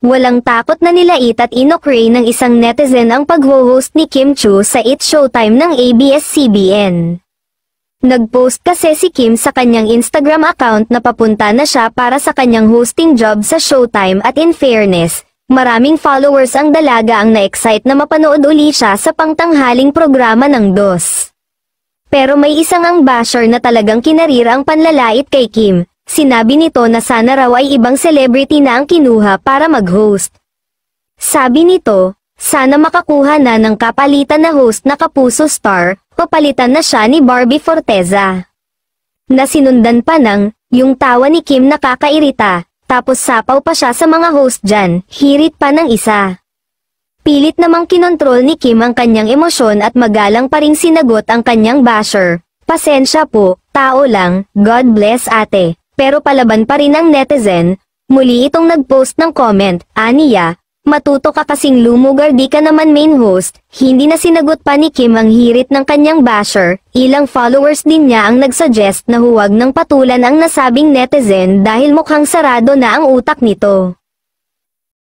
Walang takot na nilait at inokray ng isang netizen ang pag-host ni Kim Chiu sa It's Showtime ng ABS-CBN. Nag-post kasi si Kim sa kanyang Instagram account na papunta na siya para sa kanyang hosting job sa Showtime at in fairness, maraming followers ang dalaga ang na-excite na mapanood uli siya sa pangtanghaling programa ng DOS. Pero may isang ang basher na talagang kinarira ang panlalait kay Kim. Sinabi nito na sana raw ay ibang celebrity na ang kinuha para mag-host. Sabi nito, sana makakuha na ng kapalitan na host na Kapuso Star, papalitan na siya ni Barbie Forteza. Nasinundan pa ng, yung tawa ni Kim nakakairita, tapos sapaw pa siya sa mga host dyan, hirit pa ng isa. Pilit namang kinontrol ni Kim ang kanyang emosyon at magalang pa ring sinagot ang kanyang basher. Pasensya po, tao lang, God bless ate. Pero palaban pa rin ang netizen, muli itong nag-post ng comment, aniya, matuto ka kasing lumugar di ka naman main host, hindi na sinagot pa ni Kim ang hirit ng kanyang basher, ilang followers din niya ang nagsuggest na huwag nang patulan ang nasabing netizen dahil mukhang sarado na ang utak nito.